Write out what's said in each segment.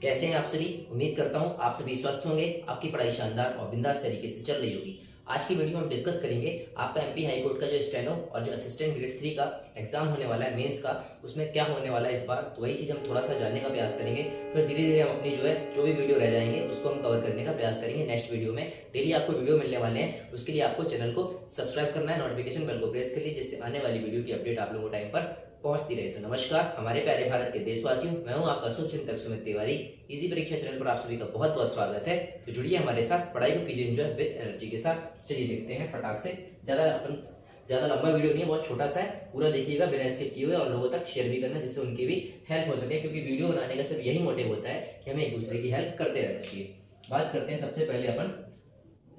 कैसे हैं आप सभी। उम्मीद करता हूं आप सभी स्वस्थ होंगे, आपकी पढ़ाई शानदार और बिंदास तरीके से चल रही होगी। आज की वीडियो में हम डिस्कस करेंगे आपका एमपी हाई कोर्ट का जो स्टेनो और जो असिस्टेंट ग्रेड 3 का एग्जाम होने वाला है मेंस का, उसमें क्या होने वाला है इस बार, तो वही चीज हम थोड़ा सा जानने का प्रयास करेंगे। फिर धीरे धीरे हम अपनी जो भी वीडियो रह जाएंगे उसको हम कवर करने का प्रयास करेंगे नेक्स्ट वीडियो में। डेली आपको वीडियो मिलने वाले हैं, उसके लिए आपको चैनल को सब्सक्राइब करना है, नोटिफिकेशन बेल को प्रेस कर लीजिए जिससे आने वाली वीडियो की अपडेट आप लोगों को टाइम पर पहुंचती रहे। तो नमस्कार हमारे प्यारे भारत के देशवासियों, मैं हूं आपका शुभचिंतक सुमित तिवारी। इजी परीक्षा चैनल पर आप सभी का बहुत बहुत स्वागत है। तो जुड़िए हमारे साथ, पढ़ाई को कीजिए एंजॉय विद एनर्जी के साथ। चलिए देखते हैं फटाक से। ज्यादा लंबा वीडियो नहीं है, बहुत छोटा सा है, पूरा देखिएगा बिना स्किप किए हुए और लोगों तक शेयर भी करना जिससे उनकी भी हेल्प हो सके, क्योंकि वीडियो बनाने का सिर्फ यही मोटिव होता है कि हमें एक दूसरे की हेल्प करते रहना चाहिए। बात करते हैं सबसे पहले अपन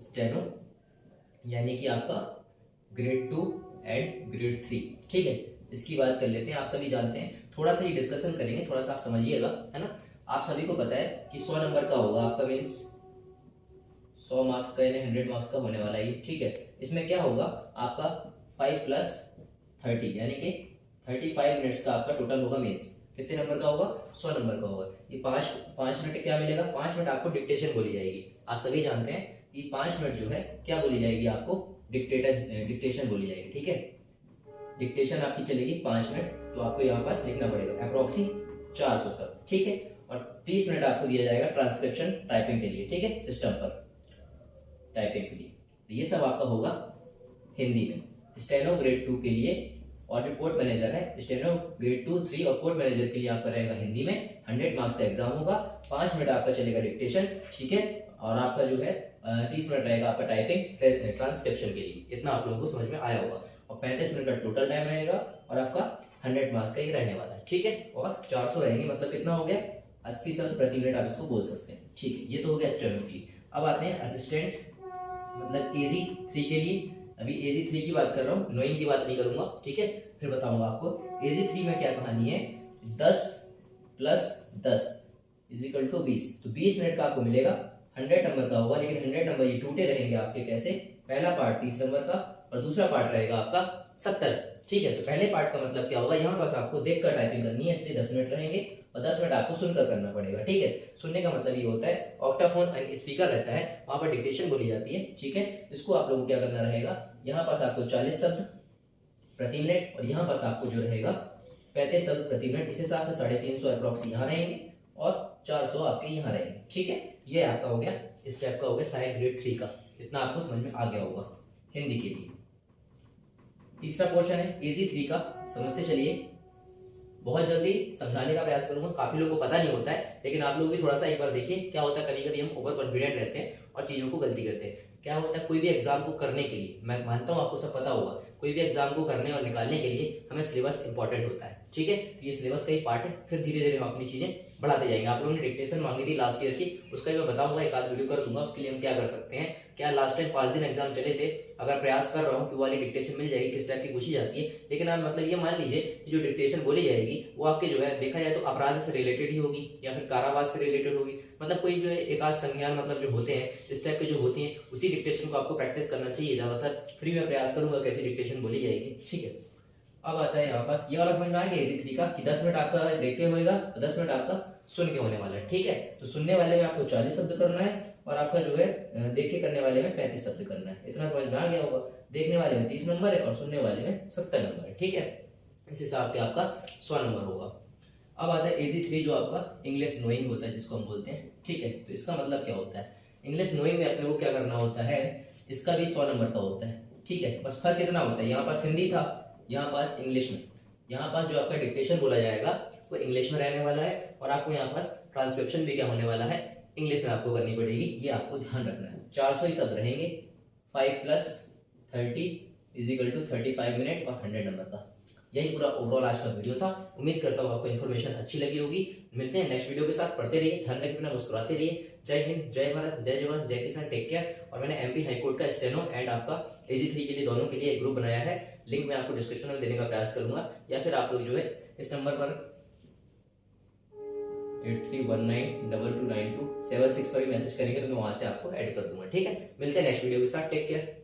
स्टेनो यानी कि आपका ग्रेड 2 एंड ग्रेड 3, ठीक है, इसकी बात कर लेते हैं। आप सभी जानते हैं, थोड़ा सा ये डिस्कशन करेंगे, थोड़ा सा आप समझिएगा, है ना। आप सभी को पता है कि 100 नंबर का होगा आपका मीन्स 100 मार्क्स का यानी 100 मार्क्स का होने वाला है, ठीक है। इसमें क्या होगा आपका 5 + 30 यानी कि 35 मिनट्स का आपका टोटल होगा मीन्स। कितने नंबर का होगा? 100 नंबर का होगा। ये 5 मिनट क्या मिलेगा? 5 मिनट आपको डिक्टेशन बोली जाएगी। आप सभी जानते हैं कि 5 मिनट जो है क्या बोली जाएगी आपको? डिक्टेशन बोली जाएगी, ठीक है। डिक्टेशन आपकी चलेगी 5 मिनट, तो आपको यहाँ पास लिखना पड़ेगा अप्रोक्सी 400 शब्द, ठीक है। और 30 मिनट आपको दिया जाएगा ट्रांसक्रिप्शन टाइपिंग के लिए, ठीक है, सिस्टम पर टाइपिंग के लिए। तो ये सब आपका होगा हिंदी में। स्टेनो ग्रेड 2 के लिए और जो कोर्ट मैनेजर है, स्टेनो ग्रेड 2, 3 और कोर्ट मैनेजर के लिए आपका रहेगा हिंदी में। 100 मार्क्स का एग्जाम होगा, 5 मिनट आपका चलेगा डिक्टेशन, ठीक है। और आपका जो है 30 मिनट रहेगा आपका टाइपिंग ट्रांसक्रिप्शन के लिए। इतना आप लोगों को समझ में आया होगा। और 35 मिनट का टोटल टाइम रहेगा और आपका 100 मार्क्स का ही रहने वाला है, ठीक है। और 400 रहेंगे, मतलब कितना हो गया? 80 शब्द प्रति मिनट आप इसको बोल सकते हैं, ठीक है। ये तो हो गया स्टेनो की। अब आते हैं असिस्टेंट मतलब एजी 3 के लिए। अभी एजी 3 की बात कर रहा हूँ, नोइंग की बात नहीं करूंगा, ठीक है, फिर बताऊंगा आपको। एजी 3 में क्या कहानी है? 10 + 10 = 20। तो 20 मिनट का आपको मिलेगा, 100 नंबर का होगा, लेकिन 100 नंबर ये टूटे रहेंगे आपके। कैसे? पहला पार्ट 30 नंबर का और दूसरा पार्ट रहेगा आपका 70, ठीक है। तो पहले पार्ट का मतलब क्या होगा? यहाँ पास आपको देखकर टाइपिंग करनी है, इसलिए 10 मिनट रहेंगे और 10 मिनट आपको सुनकर करना पड़ेगा, ठीक है। सुनने का मतलब ये होता है, ऑक्टाफोन एंड स्पीकर रहता है, वहां पर डिक्टेशन बोली जाती है, ठीक है। इसको आप लोगों को क्या करना रहेगा? यहाँ पास आपको 40 शब्द प्रति मिनट और यहाँ पास आपको जो रहेगा 35 शब्द प्रति मिनट। इस हिसाब से 350 अप्रोक्स यहाँ रहेंगे और 400 आपके यहाँ रहेंगे, ठीक है। ये आपका हो गया, इस टाइप का हो गया सहायक ग्रेड 3 का। इतना आपको समझ में आ गया होगा हिंदी के लिए। तीसरा पोर्शन है एजी 3 का, समझते चलिए। बहुत जल्दी समझाने का प्रयास करूंगा, काफी लोगों को पता नहीं होता है, लेकिन आप लोग भी थोड़ा सा एक बार देखिए। क्या होता है, कभी कभी हम ओवर कॉन्फिडेंट रहते हैं और चीजों को गलती करते हैं। क्या होता है, कोई भी एग्जाम को करने के लिए, मैं मानता हूँ आपको सब पता होगा, कोई भी एग्जाम को करने और निकालने के लिए हमें सिलेबस इंपॉर्टेंट होता है, ठीक है। तो ये सिलेबस का ही पार्ट है, फिर धीरे धीरे हम अपनी चीजें बढ़ाते जाएंगे। आप लोगों ने डिक्टेशन मांगी थी लास्ट ईयर की, उसका मैं बताऊंगा, एक आध वीडियो कर दूंगा। उसके लिए हम क्या कर सकते हैं, क्या लास्ट टाइम 5 दिन एग्जाम चले थे, अगर प्रयास कर रहा हूँ कि वाली डिक्टेशन मिल जाएगी, किस टाइप की पूछी जाती है। लेकिन आप मतलब ये मान लीजिए कि जो डिक्टेशन बोली जाएगी वो आपके जो है देखा जाए तो अपराध से रिलेटेड ही होगी या फिर कारावास से रिलेटेड होगी। मतलब कोई जो है एक आध संज्ञान मतलब जो होते हैं इस टाइप के जो होती हैं, उसी डिक्टेशन को आपको प्रैक्टिस करना चाहिए। ज्यादातर फ्री में प्रयास करूंगा कैसी डिक्टेशन बोली जाएगी, ठीक है। अब आता है यहाँ पास ये वाला समझ में आ गया एजी 3 का, कि 10 मिनट आपका देख के होगा और 10 मिनट आपका सुन के होने वाला है, ठीक है। तो सुनने वाले में आपको 40 शब्द करना है और आपका जो है देख के करने वाले में 35 शब्द करना है। इतना समझ में आ गया होगा। देखने वाले में 30 नंबर है और सुनने वाले में 70 नंबर है, ठीक है। इस हिसाब से आपका 100 नंबर होगा। अब आता है एजी 3 जो आपका इंग्लिश नोइंग होता है, जिसको हम बोलते हैं, ठीक है। तो इसका मतलब क्या होता है? इंग्लिश नोइंग में अपने को क्या करना होता है, इसका भी 100 नंबर का होता है, ठीक है। बस फर्क कितना होता है, यहाँ पास हिंदी था, यहाँ पास इंग्लिश में। यहाँ पास जो आपका डिक्टेशन बोला जाएगा वो इंग्लिश में रहने वाला है और आपको यहाँ पास ट्रांसक्रिप्शन भी क्या होने वाला है, इंग्लिश में आपको करनी पड़ेगी। ये आपको ध्यान रखना है। 400 ही शब्द रहेंगे। 5 + 30 = 35 मिनट और 100 नंबर का। यही पूरा ओवरऑल आज का वीडियो था। उम्मीद करता हूँ आपको इन्फॉर्मेशन अच्छी लगी होगी। मिलते हैं नेक्स्ट वीडियो के साथ। पढ़ते रहिए, ध्यान रखिए, अपना मुस्कुराते रहिए। जय हिंद, जय भारत, जय जवान, जय किसान, टेक केयर। और मैंने एमपी हाईकोर्ट का स्टेनो एंड आपका एजी 3 के लिए दोनों के लिए एक ग्रुप बनाया है। लिंक मैं आपको डिस्क्रिप्शन में देने का प्रयास करूंगा, या फिर आप लोग जो है इस नंबर पर 8319229276 पर भी मैसेज करेंगे तो मैं वहां से आपको ऐड कर दूंगा, ठीक है। मिलते हैं नेक्स्ट वीडियो के साथ। Take care.